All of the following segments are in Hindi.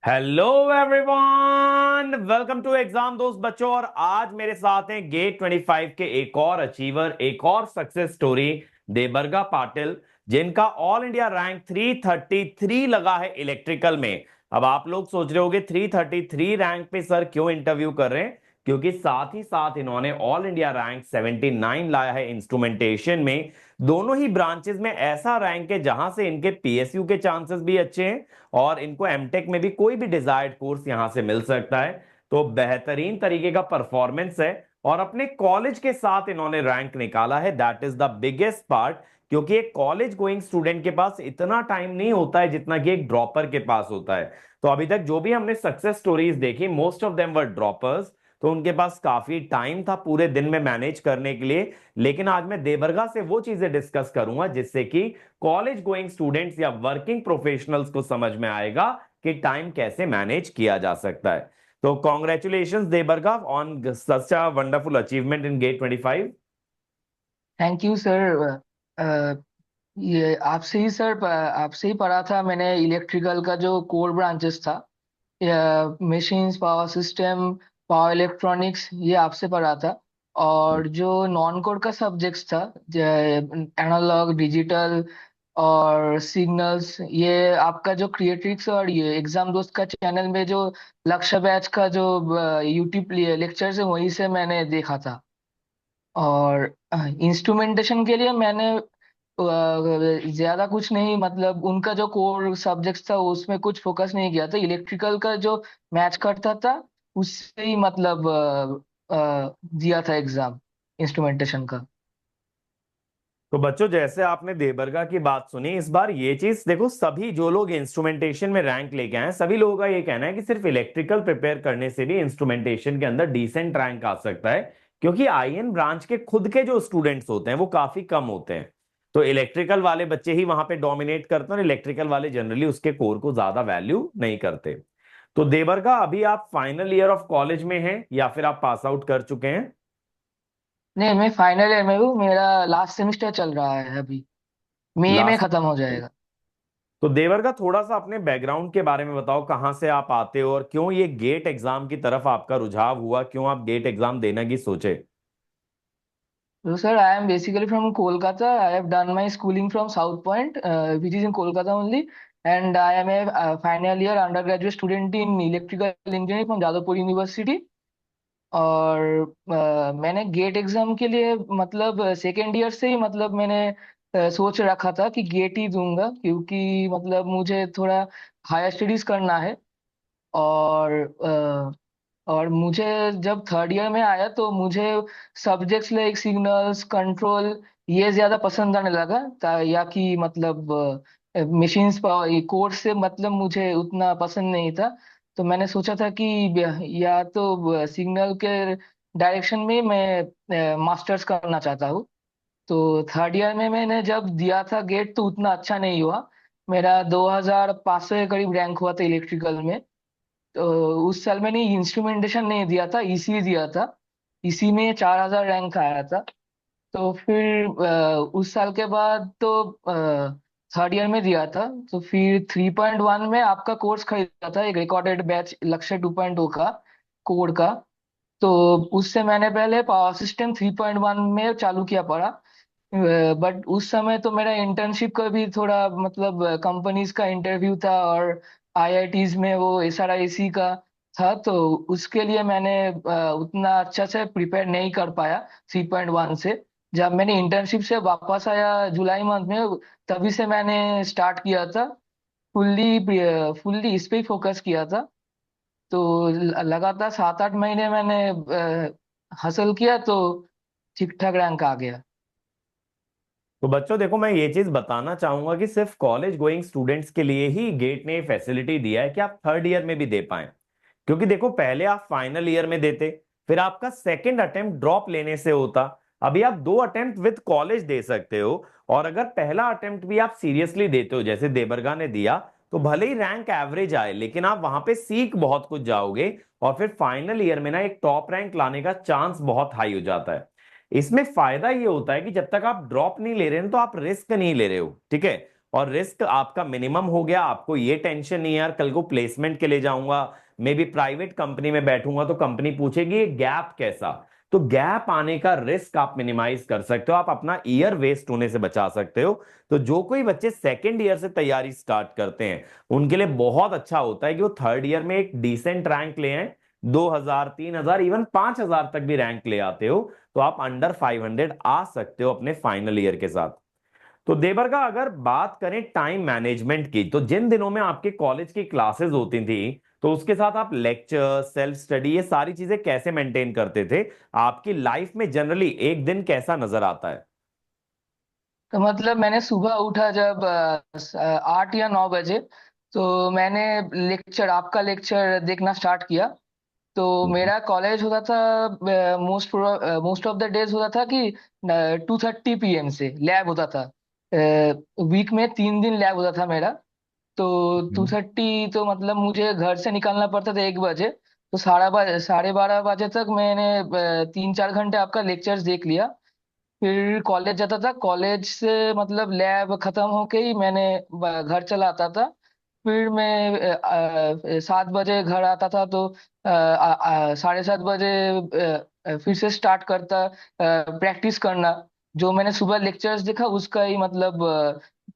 Hello everyone, welcome to exam दोस्त बच्चों। और आज मेरे साथ हैं गेट 25 के एक और अचीवर, एक और सक्सेस स्टोरी, देबरगा पाटिल, जिनका ऑल इंडिया रैंक 333 लगा है इलेक्ट्रिकल में। अब आप लोग सोच रहे होंगे 333 रैंक पे सर क्यों इंटरव्यू कर रहे हैं, क्योंकि साथ ही साथ इन्होंने ऑल इंडिया रैंक 79 लाया है इंस्ट्रूमेंटेशन में। दोनों ही ब्रांचेस में ऐसा रैंक है जहां से इनके पीएसयू के चांसेस भी अच्छे हैं और इनको एमटेक में भी कोई भी डिजायर्ड कोर्स यहां से मिल सकता है। तो बेहतरीन तरीके का परफॉर्मेंस है और अपने कॉलेज के साथ इन्होंने रैंक निकाला है। That is the biggest part, क्योंकि एक कॉलेज गोइंग स्टूडेंट के पास इतना टाइम नहीं होता है जितना कि एक ड्रॉपर के पास होता है। तो अभी तक जो भी हमने सक्सेस स्टोरीज देखी, most of them were droppers. तो उनके पास काफी टाइम था पूरे दिन में मैनेज करने के लिए। लेकिन आज मैं देबरगा से वो चीजें डिस्कस करूंगा जिससे कि कॉलेज गोइंग स्टूडेंट्स या वर्किंग प्रोफेशनल्स को समझ में आएगा कि टाइम कैसे मैनेज किया जा सकता है। तो congratulation Debarga on such a wonderful achievement in GATE 25। Thank you sir. ये आपसे ही सर, आपसे ही पढ़ा था मैंने इलेक्ट्रिकल का जो कोर ब्रांचेस था, machines, power system, power electronics, ये आपसे पढ़ा था। और जो नॉन कोर का सब्जेक्ट्स था, एनालॉग, डिजिटल और सिग्नल्स, ये आपका जो क्रिएट्रिक्स और ये एग्जाम दोस्त का चैनल में जो लक्ष्य बैच का जो यूट्यूब लेक्चर्स है, वहीं से मैंने देखा था। और इंस्ट्रूमेंटेशन के लिए मैंने ज्यादा कुछ नहीं, मतलब उनका जो कोर सब्जेक्ट था उसमें कुछ फोकस नहीं किया था। इलेक्ट्रिकल का जो मैच करता था उससे ही मतलब दिया था एग्जाम इंस्ट्रूमेंटेशन का। तो बच्चों, जैसे आपने देबरगा की बात सुनी, इस बार ये चीज देखो, सभी जो लोग इंस्ट्रूमेंटेशन में रैंक लेके आए हैं सभी लोगों का ये कहना है कि सिर्फ इलेक्ट्रिकल प्रिपेयर करने से भी इंस्ट्रूमेंटेशन के अंदर डिसेंट रैंक आ सकता है, क्योंकि आईएन ब्रांच के खुद के जो स्टूडेंट्स होते हैं वो काफी कम होते हैं। तो इलेक्ट्रिकल वाले बच्चे ही वहां पे डोमिनेट करते हैं और इलेक्ट्रिकल वाले जनरली उसके कोर को ज्यादा वैल्यू नहीं करते। तो देबरगा, अभी आप फाइनल ईयर ऑफ कॉलेज में हैं या फिर आप पास आउट कर चुके हैं? नहीं, मैं फाइनल ईयर में हूँ। मेरा लास्ट सेमेस्टर चल रहा है अभी, मई में लास्ट। खत्म हो जाएगा। तो देवर का थोड़ा सा अपने बैकग्राउंड के बारे में बताओ, कहां से आप आते हो और क्यों ये गेट एग्जाम की तरफ आपका रुझाव हुआ, क्यों आप गेट एग्जाम देने की सोचे? So sir, I am basically from Kolkata. I have done my schooling from South Point, which is in Kolkata only, and I am a final year undergraduate student in electrical engineering from Jadavpur University. और मैंने गेट एग्जाम के लिए मतलब सेकेंड ईयर से ही मतलब मैंने सोच रखा था कि गेट ही दूंगा, क्योंकि मतलब मुझे थोड़ा हायर स्टडीज करना है। और और मुझे जब थर्ड ईयर में आया तो मुझे सब्जेक्ट्स लाइक सिग्नल्स, कंट्रोल, ये ज्यादा पसंद आने लगा। या कि मतलब मशीन्स कोर्स से मतलब मुझे उतना पसंद नहीं था। तो मैंने सोचा था कि या तो सिग्नल के डायरेक्शन में मैं मास्टर्स करना चाहता हूँ। तो थर्ड ईयर में मैंने जब दिया था गेट तो उतना अच्छा नहीं हुआ। मेरा 2500 के करीब रैंक हुआ था इलेक्ट्रिकल में। तो उस साल मैंने इंस्ट्रूमेंटेशन नहीं दिया था, इसी दिया था। इसी में 4000 रैंक आया था। तो फिर उस साल के बाद तो थर्ड ईयर में दिया था। तो फिर 3.1 में आपका कोर्स खरीदा था, एक रिकॉर्डेड बैच लक्ष्य 2.0 का कोड का। तो उससे मैंने पहले पावर सिस्टम 3.1 में चालू किया पढ़ा। बट उस समय तो मेरा इंटर्नशिप का भी थोड़ा मतलब कंपनीज का इंटरव्यू था, और आईआईटीज में वो एसआरआईसी का था। तो उसके लिए मैंने उतना अच्छा से प्रिपेयर नहीं कर पाया 3.1 से। जब मैंने इंटर्नशिप से वापस आया जुलाई मंथ में, तभी से मैंने स्टार्ट किया था। फुल्ली फुल्ली इस पे ही फोकस किया था। तो लगातार 7-8 महीने मैंने हासिल किया, तो ठीक ठाक रैंक आ गया। तो बच्चों देखो, मैं ये चीज बताना चाहूंगा कि सिर्फ कॉलेज गोइंग स्टूडेंट्स के लिए ही गेट ने फैसिलिटी दिया है कि आप थर्ड ईयर में भी दे पाए। क्योंकि देखो, पहले आप फाइनल ईयर में देते, फिर आपका सेकंड अटेम्प्ट ड्रॉप लेने से होता। अभी आप दो अटेम्प्ट विद कॉलेज दे सकते हो। और अगर पहला अटेम्प्ट भी आप सीरियसली देते हो जैसे देबरगा ने दिया, तो भले ही रैंक एवरेज आए लेकिन आप वहां पे सीख बहुत कुछ जाओगे। और फिर फाइनल ईयर में ना एक टॉप रैंक लाने का चांस बहुत हाई हो जाता है। इसमें फायदा ये होता है कि जब तक आप ड्रॉप नहीं ले रहे हैं तो आप रिस्क नहीं ले रहे हो, ठीक है। और रिस्क आपका मिनिमम हो गया, आपको ये टेंशन नहीं है यार कल को प्लेसमेंट के लिए जाऊंगा, मे बी प्राइवेट कंपनी में बैठूंगा तो कंपनी पूछेगी ये गैप कैसा। तो गैप आने का रिस्क आप मिनिमाइज कर सकते हो, आप अपना ईयर वेस्ट होने से बचा सकते हो। तो जो कोई बच्चे सेकेंड ईयर से तैयारी स्टार्ट करते हैं उनके लिए बहुत अच्छा होता है कि वो थर्ड ईयर में एक डिसेंट रैंक ले आए। 2000, 3000, इवन 5000 तक भी रैंक ले आते हो तो आप अंडर 500 आ सकते हो अपने फाइनल ईयर के साथ। तो देवर का अगर बात करें टाइम मैनेजमेंट की, तो जिन दिनों में आपके कॉलेज की क्लासेस होती थी तो उसके साथ आप लेक्चर, सेल्फ स्टडी, ये सारी चीजें कैसे मेंटेन करते थे? आपकी लाइफ में जनरली एक दिन कैसा नजर आता है? तो मतलब मैंने सुबह उठा जब 8 या 9 बजे, तो मैंने आपका लेक्चर देखना स्टार्ट किया। तो हम्म। मेरा कॉलेज होता था, मोस्ट ऑफ द डेज होता था कि 2:30 PM से लैब होता था। वीक में 3 दिन लैब होता था मेरा। तो टू हम्म। थर्टी तो मतलब मुझे घर से निकलना पड़ता था 1 बजे। तो 12:30 बजे तक मैंने 3-4 घंटे आपका लेक्चर्स देख लिया। फिर कॉलेज जाता था, कॉलेज से मतलब लैब खत्म होके ही मैंने घर चला आता था। फिर मैं 7 बजे घर आता था, तो 7:30 बजे फिर से स्टार्ट करता प्रैक्टिस करना। जो मैंने सुबह लेक्चर्स देखा उसका ही मतलब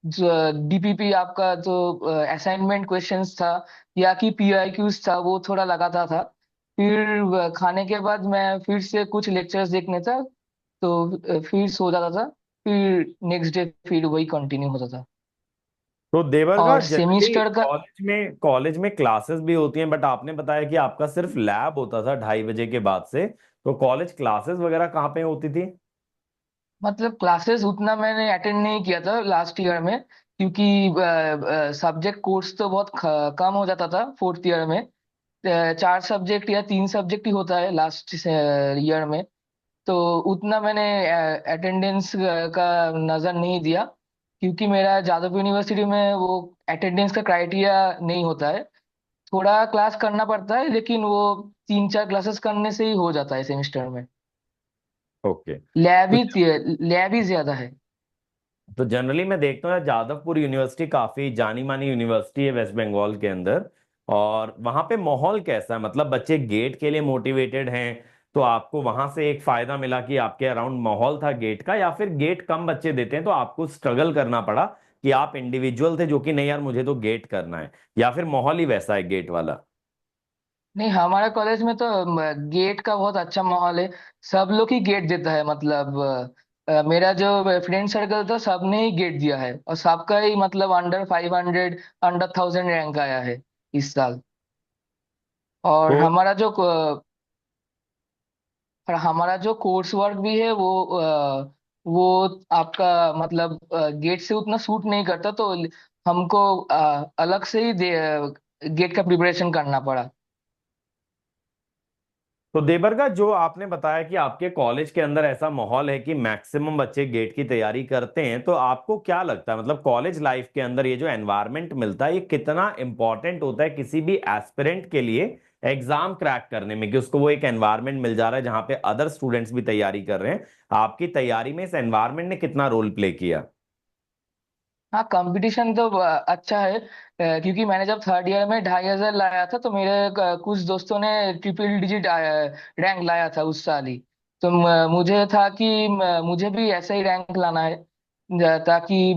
डीपीपी आपका जो असाइनमेंट क्वेश्चंस था या कि पीआईक्यूज था वो थोड़ा लगाता था। फिर खाने के बाद मैं फिर से कुछ लेक्चर्स देखने था। तो फिर सो जाता था। फिर नेक्स्ट डे फिर वही कंटिन्यू होता था। तो देवरगा और जनरली सेमिस्टर का कॉलेज में क्लासेस भी होती हैं, बट आपने बताया कि आपका सिर्फ लैब होता था 2:30 बजे के बाद से। तो कॉलेज क्लासेस वगैरह कहाँ पे होती थी? मतलब क्लासेस उतना मैंने अटेंड नहीं किया था लास्ट ईयर में, क्योंकि सब्जेक्ट कोर्स तो बहुत कम हो जाता था फोर्थ ईयर में। 4 सब्जेक्ट या 3 सब्जेक्ट ही होता है लास्ट ईयर में। तो उतना मैंने अटेंडेंस का नजर नहीं दिया, क्योंकि मेरा जादव यूनिवर्सिटी में वो अटेंडेंस का क्राइटेरिया नहीं होता है। थोड़ा क्लास करना पड़ता है, लेकिन वो 3-4 क्लासेस करने से ही हो जाता है सेमिस्टर में। ओके। लैब तो ही लैब ही ज्यादा है। तो जनरली मैं देखता हूँ यार, जादवपुर यूनिवर्सिटी काफी जानी मानी यूनिवर्सिटी है वेस्ट बंगाल के अंदर। और वहां पे माहौल कैसा है, मतलब बच्चे गेट के लिए मोटिवेटेड हैं? तो आपको वहां से एक फायदा मिला कि आपके अराउंड माहौल था गेट का, या फिर गेट कम बच्चे देते हैं तो आपको स्ट्रगल करना पड़ा कि आप इंडिविजुअल थे जो कि नहीं यार मुझे तो गेट करना है, या फिर माहौल ही वैसा है गेट वाला? नहीं, हमारे कॉलेज में तो गेट का बहुत अच्छा माहौल है। सब लोग ही गेट देता है, मतलब मेरा जो फ्रेंड सर्कल था सबने ही गेट दिया है, और सबका ही मतलब अंडर 500, अंडर 1000 रैंक आया है इस साल। और तो हमारा जो कोर्स वर्क भी है वो आपका मतलब गेट से उतना सूट नहीं करता, तो हमको अलग से ही गेट का प्रिपरेशन करना पड़ा। तो देबरगा, जो आपने बताया कि आपके कॉलेज के अंदर ऐसा माहौल है कि मैक्सिमम बच्चे गेट की तैयारी करते हैं, तो आपको क्या लगता है मतलब कॉलेज लाइफ के अंदर ये जो एनवायरनमेंट मिलता है ये कितना इंपॉर्टेंट होता है किसी भी एस्पिरेंट के लिए एग्जाम क्रैक करने में, कि उसको वो एक एनवायरनमेंट मिल जा रहा है जहां पे अदर स्टूडेंट्स भी तैयारी कर रहे हैं? आपकी तैयारी में इस एनवायरनमेंट ने कितना रोल प्ले किया? हाँ, कंपटीशन तो अच्छा है। क्योंकि मैंने जब थर्ड ईयर में 2,500 लाया था, तो मेरे कुछ दोस्तों ने ट्रिपल डिजिट रैंक लाया था उस साल ही। तो मुझे था कि मुझे भी ऐसा ही रैंक लाना है, ताकि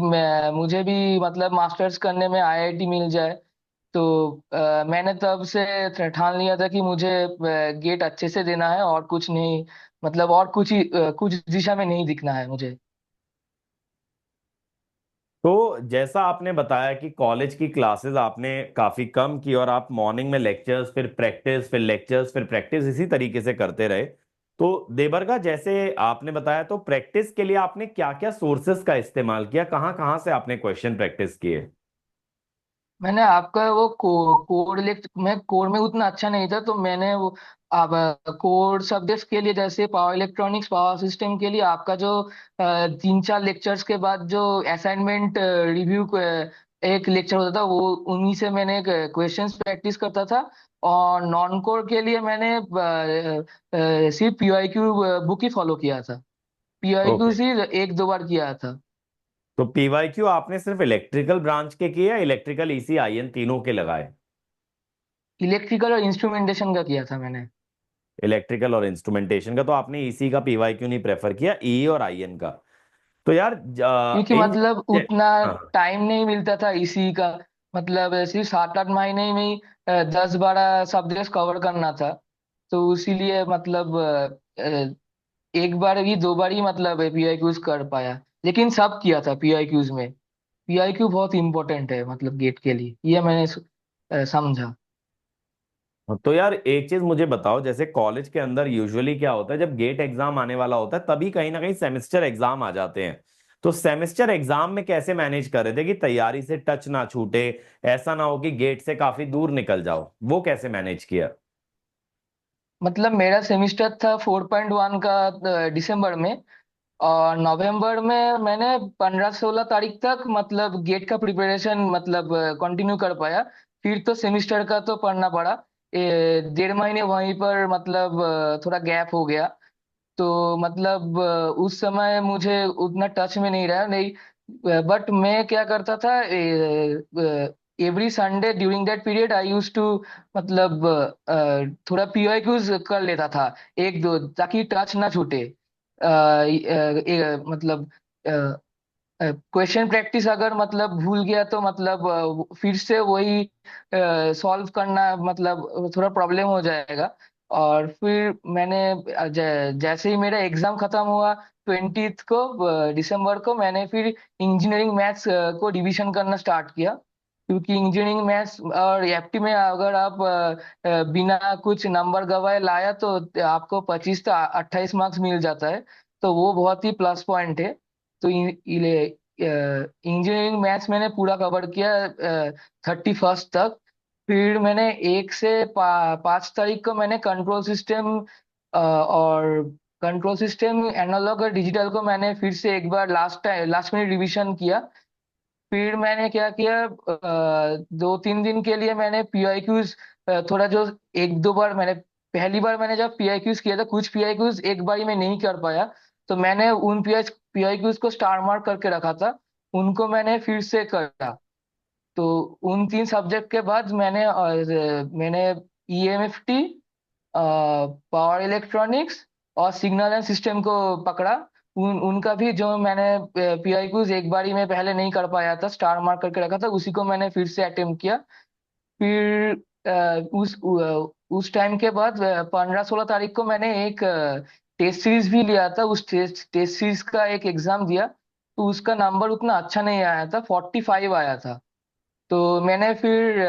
मुझे भी मतलब मास्टर्स करने में आईआईटी मिल जाए। तो मैंने तब से ठान लिया था कि मुझे गेट अच्छे से देना है, और कुछ नहीं, मतलब और कुछ दिशा में नहीं दिखना है मुझे। तो जैसा आपने बताया कि कॉलेज की क्लासेस आपने काफी कम की और आप मॉर्निंग में लेक्चर्स, फिर प्रैक्टिस, फिर लेक्चर्स, फिर प्रैक्टिस, इसी तरीके से करते रहे। तो देबरगा जैसे आपने बताया, तो प्रैक्टिस के लिए आपने क्या क्या सोर्सेस का इस्तेमाल किया, कहाँ कहाँ से आपने क्वेश्चन प्रैक्टिस किए? मैंने आपका वो कोड में उतना अच्छा नहीं था, तो मैंने वो अब कोड सब्जेक्ट्स के लिए, जैसे पावर इलेक्ट्रॉनिक्स, पावर सिस्टम के लिए आपका जो 3-4 लेक्चर्स के बाद जो असाइनमेंट रिव्यू एक लेक्चर होता था, वो उन्हीं से मैंने क्वेश्चंस प्रैक्टिस करता था। और नॉन कोड के लिए मैंने सिर्फ पीआईक्यू बुक ही फॉलो किया था। PIQ okay. सिर्फ 1-2 बार किया था। तो पीवाईक्यू आपने सिर्फ इलेक्ट्रिकल ब्रांच के किए या इलेक्ट्रिकल ईसी आईएन तीनों के लगाए? इलेक्ट्रिकल और इंस्ट्रूमेंटेशन का किया था मैंने। इलेक्ट्रिकल और इंस्ट्रूमेंटेशन का, तो आपने ईसी का पीवाईक्यू नहीं प्रेफर किया, ई और आईएन का। तो यार क्योंकि मतलब उतना हाँ। टाइम नहीं मिलता था इसी का। मतलब सिर्फ 7-8 महीने में ही 10-12 सब्जेक्ट कवर करना था। तो इसीलिए मतलब एक बार ही 2 बार ही मतलब पीआईक्यूज कर पाया, लेकिन सब किया था पीआईक्यूज में। पीआईक्यू बहुत इंपॉर्टेंट है मतलब गेट के लिए, ये मैंने समझा। तो यार एक चीज मुझे बताओ, जैसे कॉलेज के अंदर यूजुअली क्या होता है, जब गेट एग्जाम आने वाला होता है तभी कहीं ना कहीं सेमेस्टर एग्जाम आ जाते हैं। तो सेमेस्टर एग्जाम में कैसे मैनेज कर रहे थे कि तैयारी से टच ना छूटे, ऐसा ना हो कि गेट से काफी दूर निकल जाओ, वो कैसे मैनेज किया? मतलब मेरा सेमिस्टर था 4.1 का दिसंबर में। और नवंबर में मैंने 15-16 तारीख तक मतलब गेट का प्रिपरेशन मतलब कंटिन्यू कर पाया। फिर तो सेमिस्टर का तो पढ़ना पड़ा। 1.5 महीने वहीं पर मतलब थोड़ा गैप हो गया। तो मतलब उस समय मुझे उतना टच में नहीं रहा नहीं। बट मैं क्या करता था, every Sunday during that period I use to मतलब थोड़ा पीआईक्यूज कर लेता था, एक दो, ताकि टच ना छूटे। मतलब क्वेश्चन प्रैक्टिस अगर मतलब भूल गया तो मतलब फिर से वही सॉल्व करना मतलब थोड़ा प्रॉब्लम हो जाएगा। और फिर मैंने जैसे ही मेरा एग्जाम खत्म हुआ 20th को, दिसंबर को, मैंने फिर इंजीनियरिंग मैथ्स को रिवीजन करना स्टार्ट किया। क्योंकि इंजीनियरिंग मैथ्स और एफटी में अगर आप बिना कुछ नंबर गवाए लाया तो आपको 25 से 28 मार्क्स मिल जाता है। तो वो बहुत ही प्लस पॉइंट है। तो इंजीनियरिंग मैथ्स मैंने पूरा कवर किया 31st तक। फिर मैंने 1 से 5 तारीख को मैंने कंट्रोल सिस्टम और कंट्रोल सिस्टम एनालॉग और डिजिटल को मैंने फिर से एक बार लास्ट मिनट रिवीजन किया। फिर मैंने क्या किया, 2-3 दिन के लिए मैंने पीआईक्यूज थोड़ा जो 1-2 बार मैंने, पहली बार मैंने जब पीआईक्यूज किया था कुछ पीआईक्यूज एक बार ही मैं नहीं कर पाया। तो मैंने उन पीआईक्यूज को स्टार मार्क करके रखा था, उनको मैंने फिर से करा। तो उन 3 सब्जेक्ट के बाद मैंने ईएमएफटी, पावर इलेक्ट्रॉनिक्स और सिग्नल एंड सिस्टम को पकड़ा। उनका भी जो मैंने पीआईक्यूज एक बार ही में पहले नहीं कर पाया था, स्टार मार्क करके रखा था, उसी को मैंने फिर से अटेम्प्ट किया। फिर उस टाइम के बाद 15-16 तारीख को मैंने एक टेस्ट सीरीज भी लिया था। उस टेस्ट सीरीज का एक एग्जाम दिया। तो उसका नंबर उतना अच्छा नहीं आया था, 45 आया था। तो मैंने फिर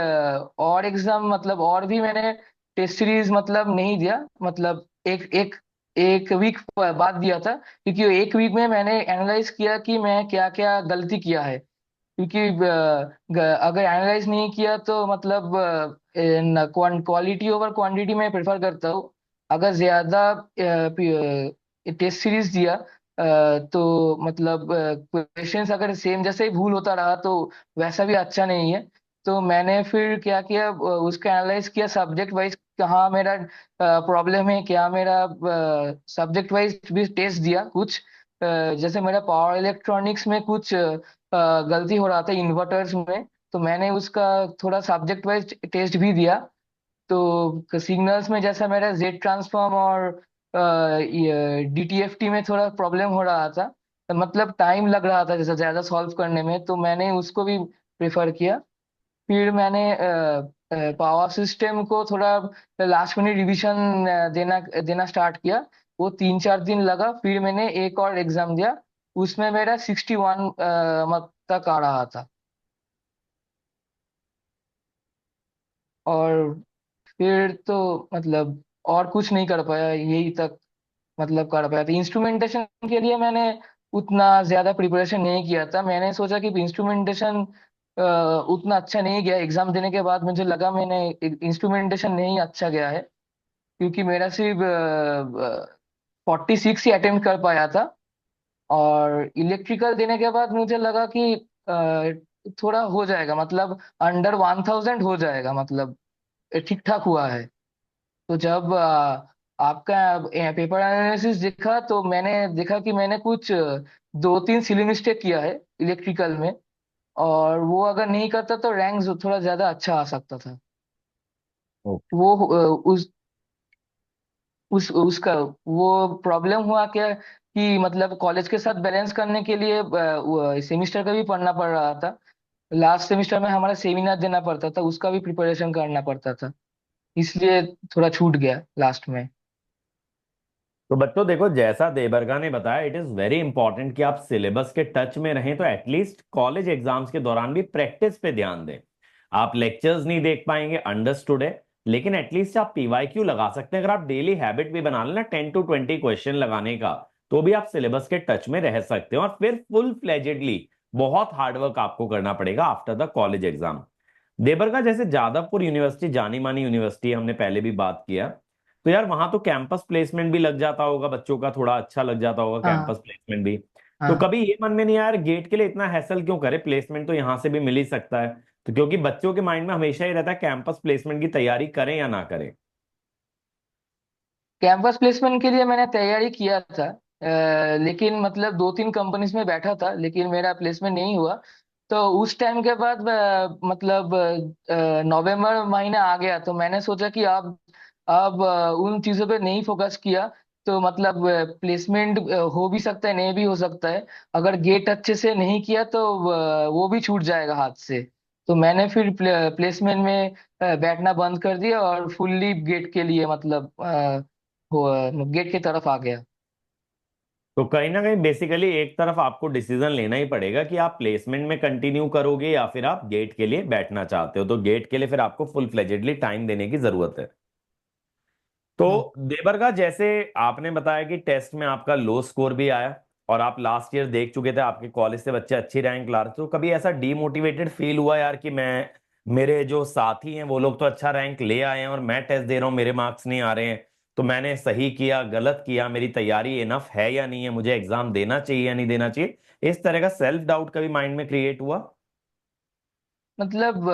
और एग्जाम मतलब और भी मैंने टेस्ट सीरीज मतलब नहीं दिया, मतलब एक एक एक वीक बाद दिया था। क्योंकि एक वीक में मैंने एनालाइज किया कि मैं क्या क्या गलती किया है। क्योंकि अगर एनालाइज नहीं किया तो मतलब क्वालिटी ओवर क्वांटिटी में प्रेफर करता हूँ। अगर ज्यादा टेस्ट सीरीज दिया तो मतलब क्वेश्चंस अगर सेम जैसे ही भूल होता रहा तो वैसा भी अच्छा नहीं है। तो मैंने फिर क्या किया, उसका एनालाइज किया सब्जेक्ट वाइज, कहाँ मेरा प्रॉब्लम है, क्या मेरा सब्जेक्ट वाइज भी टेस्ट दिया कुछ। जैसे मेरा पावर इलेक्ट्रॉनिक्स में कुछ गलती हो रहा था इन्वर्टर्स में। तो मैंने उसका थोड़ा सब्जेक्ट वाइज टेस्ट भी दिया। तो सिग्नल्स में जैसा मेरा जेड ट्रांसफॉर्म और डीटीएफटी में थोड़ा प्रॉब्लम हो रहा था, तो मतलब टाइम लग रहा था जैसे ज्यादा सॉल्व करने में, तो मैंने उसको भी प्रेफर किया। फिर मैंने पावर सिस्टम को थोड़ा लास्ट मिनट रिवीजन देना देना स्टार्ट किया। वो 3-4 दिन लगा। फिर मैंने एक और एग्जाम दिया, उसमें मेरा 61 तक आ रहा था। और फिर तो मतलब और कुछ नहीं कर पाया, यही तक मतलब कर पाया था। इंस्ट्रूमेंटेशन के लिए मैंने उतना ज्यादा प्रिपरेशन नहीं किया था। मैंने सोचा कि इंस्ट्रूमेंटेशन उतना अच्छा नहीं गया। एग्जाम देने के बाद मुझे लगा मैंने इंस्ट्रूमेंटेशन नहीं अच्छा गया है। क्योंकि मेरा सिर्फ 46 ही अटेम्प्ट कर पाया था। और इलेक्ट्रिकल देने के बाद मुझे लगा कि थोड़ा हो जाएगा, मतलब अंडर 1000 हो जाएगा, मतलब ठीक ठाक हुआ है। तो जब आपका पेपर एनालिसिस दिखा तो मैंने देखा कि मैंने कुछ दो तीन सिली मिस्टेक किया है इलेक्ट्रिकल में, और वो अगर नहीं करता तो रैंक थोड़ा ज्यादा अच्छा आ सकता था। ओके। वो उसका वो प्रॉब्लम हुआ क्या कि मतलब कॉलेज के साथ बैलेंस करने के लिए सेमिस्टर का भी पढ़ना पड़ रहा था। लास्ट सेमिस्टर में हमारा सेमिनार देना पड़ता था, उसका भी प्रिपरेशन करना पड़ता था, इसलिए थोड़ा छूट गया लास्ट में। तो बच्चों देखो, जैसा देबरगा ने बताया, इट इज वेरी इंपॉर्टेंट कि आप सिलेबस के टच में रहें, तो एटलीस्ट कॉलेज एग्जाम्स के दौरान भी प्रैक्टिस पे ध्यान दें। आप लेक्चर्स नहीं देख पाएंगे, अंडरस्टूड है, लेकिन एटलीस्ट आप पीवाईक्यू लगा सकते हैं। अगर आप डेली हैबिट भी बना लेना 10 to 20 क्वेश्चन लगाने का, तो भी आप सिलेबस के टच में रह सकते हैं। और फिर फुल फ्लेजेडली बहुत हार्डवर्क आपको करना पड़ेगा आफ्टर द कॉलेज एग्जाम। देबरगा जैसे जादवपुर यूनिवर्सिटी जानी मानी यूनिवर्सिटी है, हमने पहले भी बात किया, तो यार वहां तो कैंपस प्लेसमेंट भी लग जाता होगा, बच्चों का थोड़ा अच्छा लग जाता होगा हाँ कैंपस प्लेसमेंट भी। तो हाँ। कभी ये मन में नहीं आया यार गेट के लिए इतना हैसल क्यों करे, प्लेसमेंट तो यहाँ से भी मिल ही सकता है। तो क्योंकि बच्चों के माइंड में हमेशा ही रहता है कैंपस प्लेसमेंट की तैयारी करें या ना करें। कैंपस प्लेसमेंट के लिए मैंने तैयारी किया था, लेकिन मतलब दो तीन कंपनीज में बैठा था, लेकिन मेरा प्लेसमेंट नहीं हुआ। तो उस टाइम के बाद मतलब नवंबर महीना आ गया, तो मैंने सोचा कि अब उन चीजों पे नहीं फोकस किया, तो मतलब प्लेसमेंट हो भी सकता है, नहीं भी हो सकता है। अगर गेट अच्छे से नहीं किया तो वो भी छूट जाएगा हाथ से। तो मैंने फिर प्लेसमेंट में बैठना बंद कर दिया और फुल्ली गेट के लिए मतलब गेट की तरफ आ गया। तो कहीं ना कहीं बेसिकली एक तरफ आपको डिसीजन लेना ही पड़ेगा कि आप प्लेसमेंट में कंटिन्यू करोगे या फिर आप गेट के लिए बैठना चाहते हो। तो गेट के लिए फिर आपको फुल फ्लेजेडली टाइम देने की जरूरत है। हाँ तो देबरगा जैसे आपने बताया कि टेस्ट में आपका लो स्कोर भी आया, और आप लास्ट ईयर देख चुके थे आपके कॉलेज से बच्चे अच्छी रैंक ला रहे थे, तो कभी ऐसा डीमोटिवेटेड फील हुआ यार कि मैं, मेरे जो साथी हैं वो लोग तो अच्छा रैंक ले आए हैं और मैं टेस्ट दे रहा हूँ, मेरे मार्क्स नहीं आ रहे हैं, तो मैंने सही किया गलत किया, मेरी तैयारी इनफ है या नहीं है, मुझे एग्जाम देना चाहिए या नहीं देना चाहिए, इस तरह का सेल्फ डाउट कभी माइंड में क्रिएट हुआ? मतलब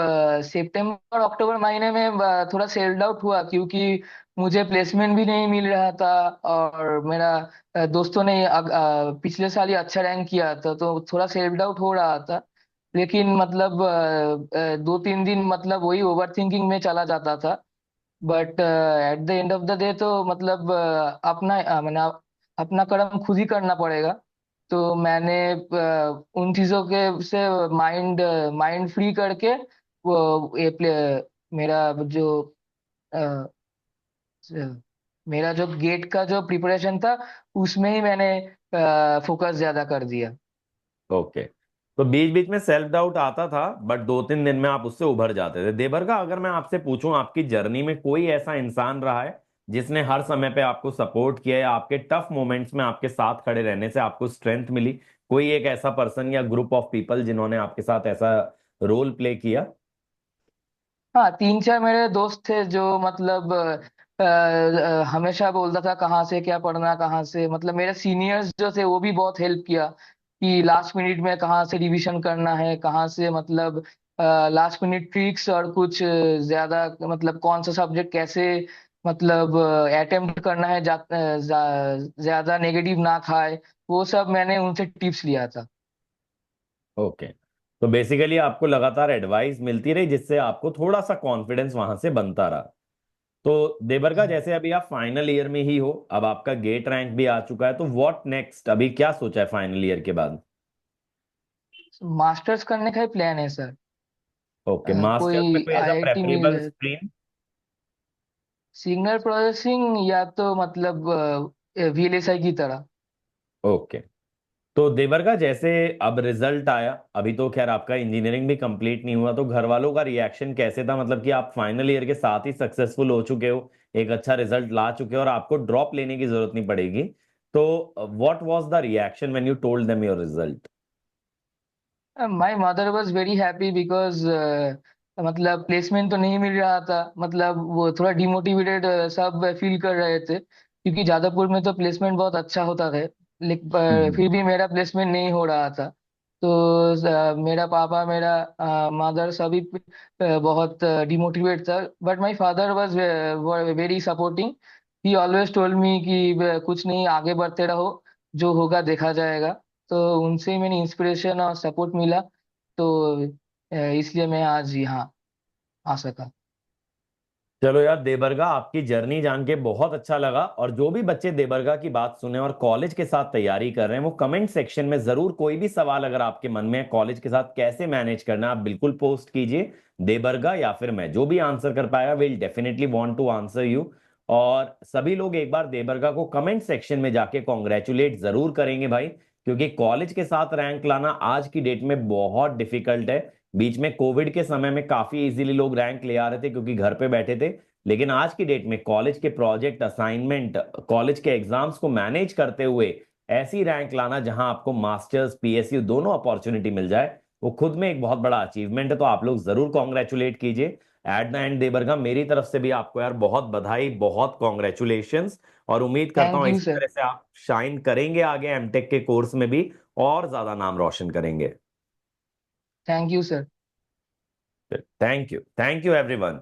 सितंबर अक्टूबर महीने में थोड़ा सेल आउट हुआ, क्योंकि मुझे प्लेसमेंट भी नहीं मिल रहा था, और मेरा दोस्तों ने पिछले साल ही अच्छा रैंक किया था, तो थोड़ा सेल्फ डाउट हो रहा था। लेकिन मतलब दो तीन दिन मतलब वही ओवर थिंकिंग में चला जाता था। But at the end of the day तो मतलब मैंने अपना कर्म खुद ही करना पड़ेगा। तो मैंने उन चीजों के से माइंड माइंड फ्री करके वो मेरा जो अ, मेरा जो गेट का जो प्रिपरेशन था, उसमें ही मैंने फोकस ज्यादा कर दिया। ओके। तो बीच बीच में सेल्फ डाउट आता था, बट 2 3 दिन में आप उससे उभर जाते थे। देबर अगर मैं आपसे पूछूं, आपकी जर्नी में कोई ऐसा इंसान रहा है जिसने हर समय पे आपको सपोर्ट किया या आपके टफ मोमेंट्स में आपके साथ खड़े रहने से आपको स्ट्रेंथ मिली? कोई एक ऐसा पर्सन या ग्रुप ऑफ पीपल जिन्होंने आपके साथ ऐसा रोल प्ले किया? हाँ, तीन चार मेरे दोस्त थे जो मतलब हमेशा बोलता था कहाँ से क्या पढ़ना, कहाँ से मतलब मेरे सीनियर्स जो थे वो भी बहुत हेल्प किया कि लास्ट मिनट में कहाँ से रिवीजन करना है, कहाँ से मतलब लास्ट मिनट ट्रिक्स और कुछ ज्यादा मतलब कौन सा सब्जेक्ट कैसे मतलब अटेम्प्ट करना है, ज्यादा नेगेटिव ना खाए। वो सब मैंने उनसे टिप्स लिया था। ओके। तो बेसिकली आपको लगातार एडवाइस मिलती रही, जिससे आपको थोड़ा सा कॉन्फिडेंस वहां से बनता रहा। तो देबरगा हाँ, जैसे अभी आप फाइनल ईयर में ही हो, अब आपका गेट रैंक भी आ चुका है, तो व्हाट नेक्स्ट, अभी क्या सोचा है फाइनल ईयर के बाद? मास्टर्स करने का ही प्लान है सर। ओके, मास्टर्स में कोई कोई ऐसा आईआईटी प्रेफरेबल मिल, स्ट्रीम? सिग्नल प्रोसेसिंग या तो मतलब वीएलएसआई की तरह। ओके। तो देबरगा जैसे अब रिजल्ट आया, अभी तो खैर आपका इंजीनियरिंग भी कंप्लीट नहीं हुआ, तो घर वालों का रिएक्शन कैसे था? मतलब कि आप फाइनल ईयर के साथ ही सक्सेसफुल हो चुके हो, एक अच्छा रिजल्ट ला चुके हो और आपको ड्रॉप लेने की जरूरत नहीं पड़ेगी, तो what was the reaction when you told them your result? My mother was very happy because मतलब प्लेसमेंट तो नहीं मिल रहा था, मतलब वो थोड़ा डिमोटिवेटेड सब फील कर रहे थे, क्योंकि जादवपुर में तो प्लेसमेंट बहुत अच्छा होता था, लेकिन हम्म। फिर भी मेरा प्लेसमेंट नहीं हो रहा था। तो मेरा पापा, मेरा मदर सभी बहुत डिमोटिवेट था, but my father was very supporting. He always told me कि कुछ नहीं, आगे बढ़ते रहो, जो होगा देखा जाएगा। तो उनसे ही मैंने इंस्पिरेशन और सपोर्ट मिला। तो इसलिए मैं आज यहाँ आ सका। चलो यार देबरगा, आपकी जर्नी जान के बहुत अच्छा लगा। और जो भी बच्चे देबरगा की बात सुने और कॉलेज के साथ तैयारी कर रहे हैं, वो कमेंट सेक्शन में जरूर कोई भी सवाल अगर आपके मन में है कॉलेज के साथ कैसे मैनेज करना, आप बिल्कुल पोस्ट कीजिए। देबरगा या फिर मैं, जो भी आंसर कर पाएगा will definitely want to answer you. और सभी लोग एक बार देबरगा को कमेंट सेक्शन में जाके कॉन्ग्रेचुलेट जरूर करेंगे भाई, क्योंकि कॉलेज के साथ रैंक लाना आज की डेट में बहुत डिफिकल्ट है। बीच में कोविड के समय में काफी इजीली लोग रैंक ले आ रहे थे क्योंकि घर पे बैठे थे। लेकिन आज की डेट में कॉलेज के प्रोजेक्ट, असाइनमेंट, कॉलेज के एग्जाम्स को मैनेज करते हुए ऐसी रैंक लाना जहां आपको मास्टर्स पीएसयू दोनों अपॉर्चुनिटी मिल जाए, वो खुद में एक बहुत बड़ा अचीवमेंट है। तो आप लोग जरूर कॉन्ग्रेचुलेट कीजिए। एट द एंड देबरगा, मेरी तरफ से भी आपको यार बहुत बधाई, बहुत कॉन्ग्रेचुलेशंस। और उम्मीद करता थैंक हूं यू इसी सर। तरह से आप शाइन करेंगे आगे एमटेक के कोर्स में भी, और ज्यादा नाम रोशन करेंगे। Thank you sir. Thank you, thank you everyone.